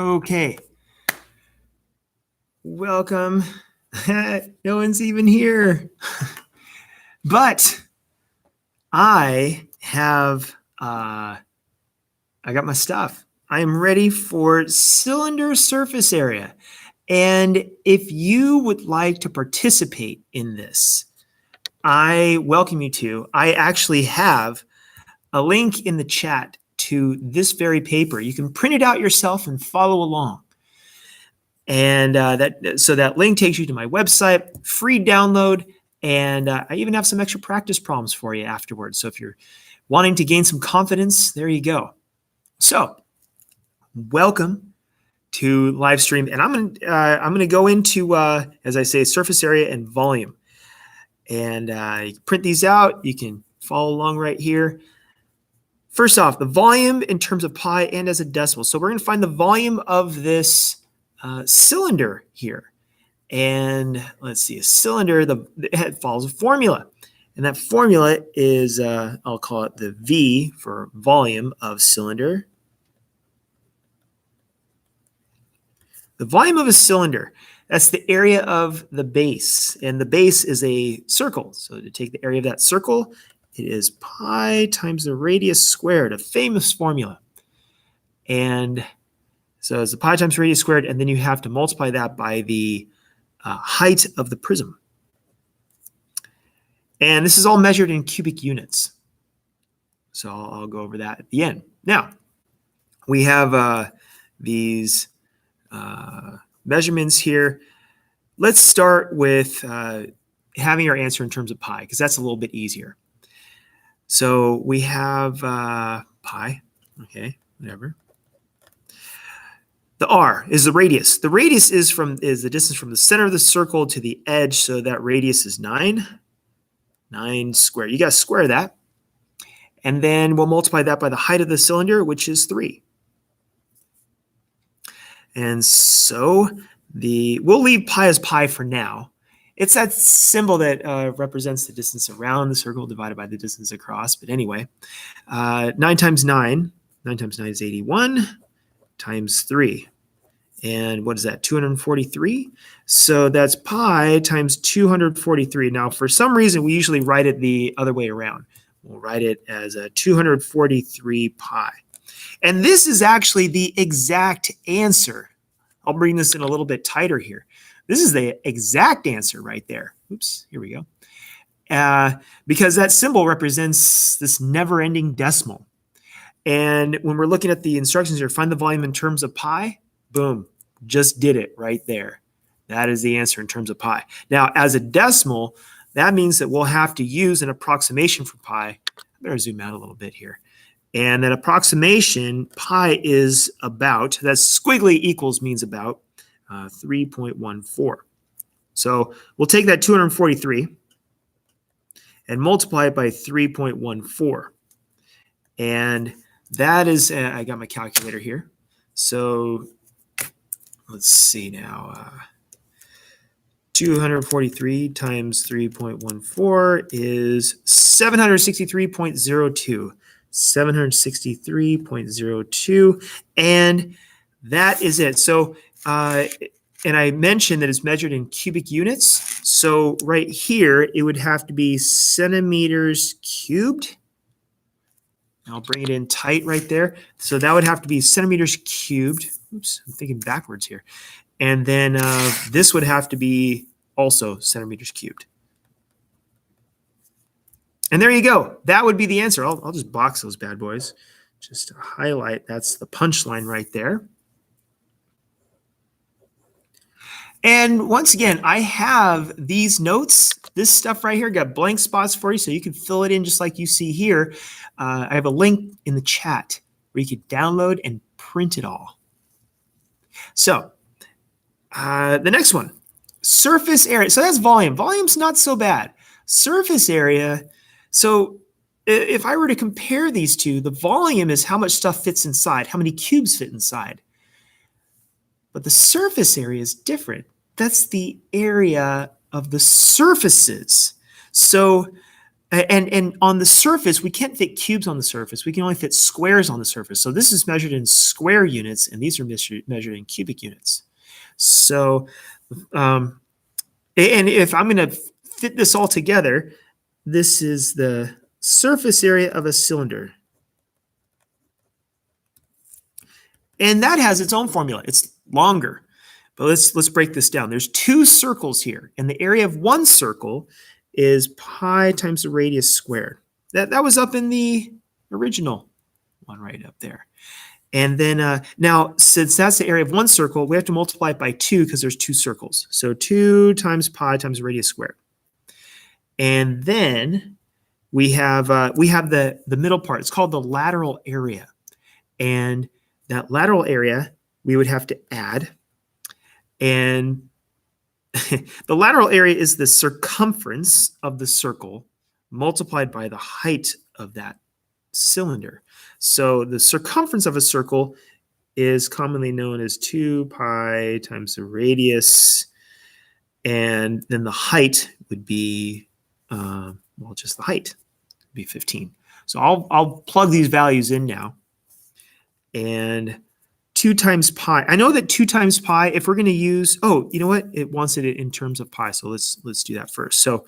Okay. Welcome. No one's even here. But I have, I got my stuff. I am ready for cylinder surface area. And if you would like to participate in this, I welcome you to. I actually have a link in the chat to this very paper. You can print it out yourself and follow along. And that link takes you to my website, free download, and I even have some extra practice problems for you afterwards. So if you're wanting to gain some confidence, there you go. So welcome to live stream, and I'm gonna go into as I say, surface area and volume, and you can print these out. You can follow along right here. First off, the volume in terms of pi and as a decimal. So we're going to find the volume of this cylinder here. And let's see, a cylinder, it follows a formula. And that formula is, I'll call it the V for volume of cylinder. The volume of a cylinder, that's the area of the base. And the base is a circle. So to take the area of that circle, it is pi times the radius squared, a famous formula. And so it's the pi times radius squared, and then you have to multiply that by the height of the prism. And this is all measured in cubic units. So I'll go over that at the end. Now, we have these measurements here. Let's start with having our answer in terms of pi, because that's a little bit easier. So we have pi, okay, whatever. The r is the radius. The radius is the distance from the center of the circle to the edge, so that radius is 9 squared. You got to square that. And then we'll multiply that by the height of the cylinder, which is 3. And so we'll leave pi as pi for now. It's that symbol that represents the distance around the circle divided by the distance across. But anyway, 9 times 9 is 81 times 3. And what is that, 243? So that's pi times 243. Now, for some reason, we usually write it the other way around. We'll write it as a 243 pi. And this is actually the exact answer. I'll bring this in a little bit tighter here. This is the exact answer right there. Oops, here we go. Because that symbol represents this never-ending decimal. And when we're looking at the instructions here, find the volume in terms of pi, boom, just did it right there. That is the answer in terms of pi. Now, as a decimal, that means that we'll have to use an approximation for pi. I better zoom out a little bit here. And that approximation, pi is about, that's squiggly equals means about 3.14. So we'll take that 243 and multiply it by 3.14. And that is, I got my calculator here. So let's see now. 243 times 3.14 is 763.02. 763.02. And that is it. So, and I mentioned that it's measured in cubic units. So right here, it would have to be centimeters cubed. I'll bring it in tight right there. So that would have to be centimeters cubed. Oops, I'm thinking backwards here. And then this would have to be also centimeters cubed. And there you go. That would be the answer. I'll just box those bad boys. Just to highlight, that's the punchline right there. And once again, I have these notes, this stuff right here, got blank spots for you, so you can fill it in just like you see here. I have a link in the chat where you can download and print it all. So the next one, surface area. So that's volume. Volume's not so bad. Surface area. So if I were to compare these two, the volume is how much stuff fits inside, how many cubes fit inside. But the surface area is different. That's the area of the surfaces. So And on the surface, we can't fit cubes on the surface. We can only fit squares on the surface. So this is measured in square units, and these are measured in cubic units. So, and if I'm going to fit this all together, this is the surface area of a cylinder. And that has its own formula. It's longer. But let's break this down. There's two circles here, and the area of one circle is pi times the radius squared. That was up in the original one right up there. And then now, since that's the area of one circle, we have to multiply it by 2 because there's two circles. So 2 times pi times the radius squared. And then we have the middle part. It's called the lateral area. And that lateral area we would have to add. And the lateral area is the circumference of the circle multiplied by the height of that cylinder. So the circumference of a circle is commonly known as 2 pi times the radius. And then the height would be, just the height would be 15. So I'll plug these values in now. And 2 times pi. I know that 2 times pi, if we're going to use, you know what? It wants it in terms of pi. So let's do that first. So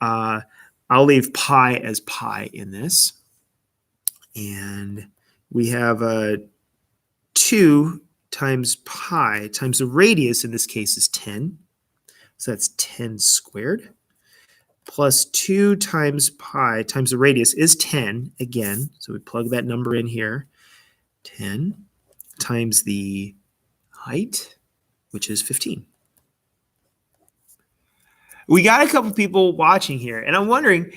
I'll leave pi as pi in this. And we have 2 times pi times the radius in this case is 10. So that's 10 squared. Plus 2 times pi times the radius is 10 again. So we plug that number in here. 10 times the height, which is 15. We got a couple people watching here, and I'm wondering,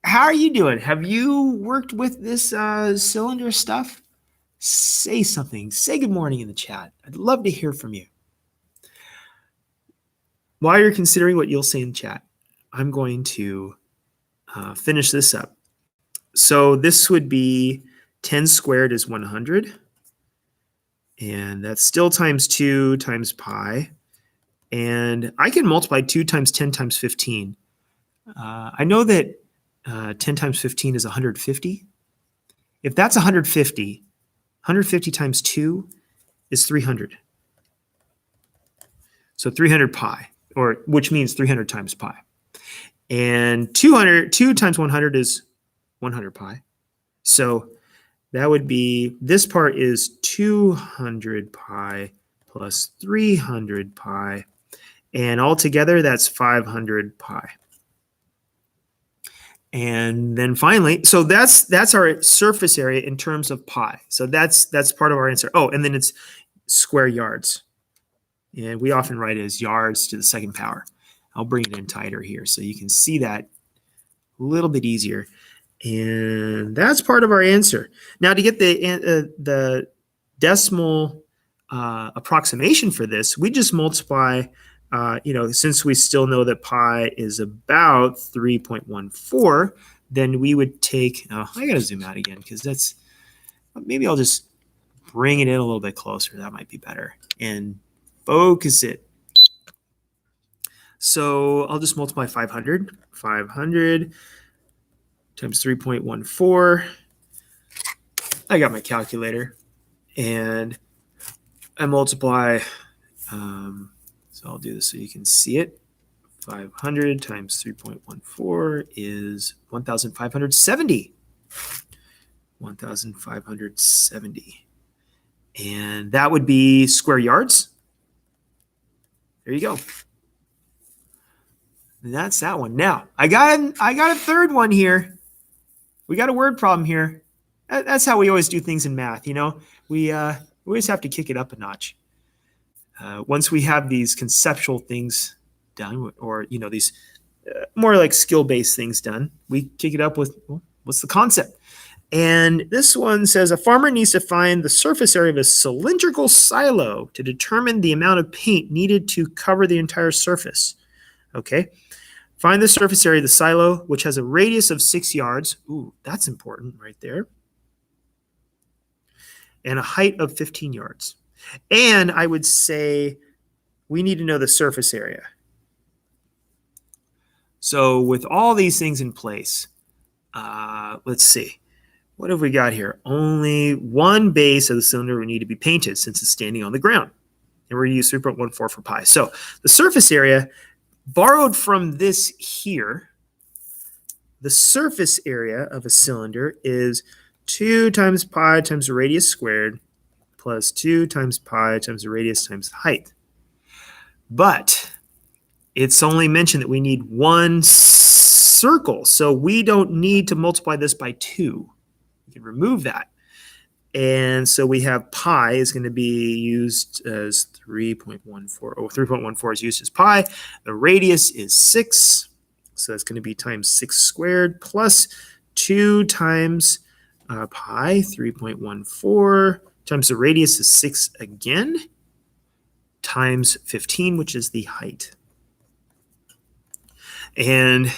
how are you doing? Have you worked with this cylinder stuff? Say something. Say good morning in the chat. I'd love to hear from you. While you're considering what you'll say in chat, I'm going to finish this up. So this would be 10 squared is 100. And that's still times 2 times pi. And I can multiply 2 times 10 times 15. I know that 10 times 15 is 150. If that's 150, 150 times 2 is 300. So 300 pi, which means 300 times pi. And 2 times 100 is 100 pi. So that would be, this part is 200 pi plus 300 pi. And altogether, that's 500 pi. And then finally, so that's our surface area in terms of pi. So that's part of our answer. Oh, and then it's square yards. And we often write it as yards to the second power. I'll bring it in tighter here so you can see that a little bit easier. And that's part of our answer. Now, to get the decimal approximation for this, we just multiply, since we still know that pi is about 3.14, then we would take, I got to zoom out again because maybe I'll just bring it in a little bit closer. That might be better. And focus it. So I'll just multiply 500. 500 times 3.14. I got my calculator. And I multiply, so I'll do this so you can see it. 500 times 3.14 is 1,570. 1,570. And that would be square yards. There you go. And that's that one. Now, I got a third one here. We got a word problem here. That's how we always do things in math, We always have to kick it up a notch. Once we have these conceptual things done, or these more like skill-based things done, we kick it up with, well, what's the concept? And this one says a farmer needs to find the surface area of a cylindrical silo to determine the amount of paint needed to cover the entire surface. Okay. Find the surface area of the silo, which has a radius of 6 yards. Ooh, that's important right there. And a height of 15 yards. And I would say we need to know the surface area. So with all these things in place, let's see. What have we got here? Only one base of the cylinder would need to be painted since it's standing on the ground. And we're going to use 3.14 for pi. So the surface area borrowed from this here, the surface area of a cylinder is 2 times pi times the radius squared plus 2 times pi times the radius times the height. But it's only mentioned that we need one circle, so we don't need to multiply this by 2. We can remove that. And so we have pi is going to be used as 3.14. Oh, 3.14 is used as pi. The radius is 6. So that's going to be times 6 squared plus 2 times pi, 3.14, times the radius is 6 again, times 15, which is the height. And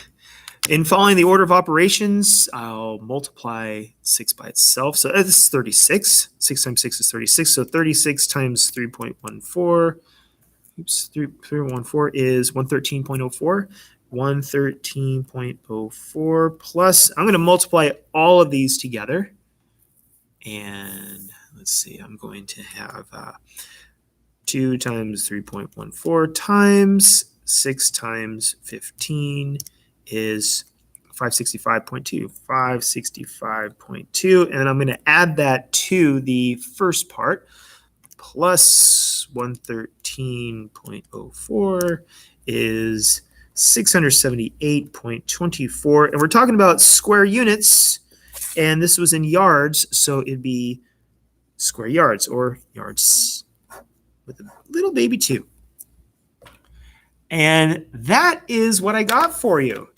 in following the order of operations, I'll multiply 6 by itself. So this is 36. 6 times 6 is 36. So 36 times 3.14, 3.14 is 113.04. 113.04 plus, I'm going to multiply all of these together. And let's see, I'm going to have 2 times 3.14 times 6 times 15 is 565.2, 565.2, and I'm going to add that to the first part, plus 113.04 is 678.24, and we're talking about square units, and this was in yards, so it'd be square yards, or yards with a little baby 2. And that is what I got for you.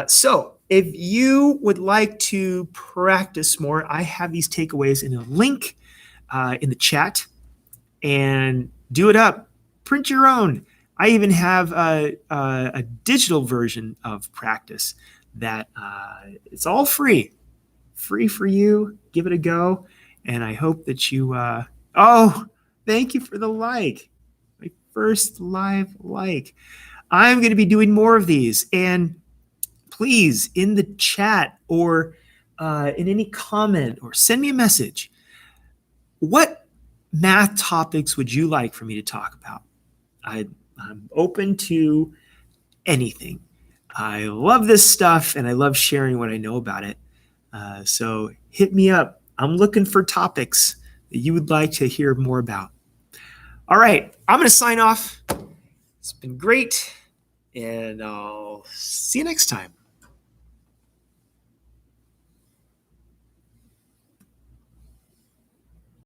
So if you would like to practice more, I have these takeaways in a link in the chat, and do it up. Print your own. I even have a digital version of practice that it's all free for you. Give it a go, and I hope that you. Oh, thank you for the like. My first live like. I'm going to be doing more of these, and please, in the chat or in any comment, or send me a message. What math topics would you like for me to talk about? I'm open to anything. I love this stuff, and I love sharing what I know about it. So hit me up. I'm looking for topics that you would like to hear more about. All right, I'm going to sign off. It's been great, and I'll see you next time.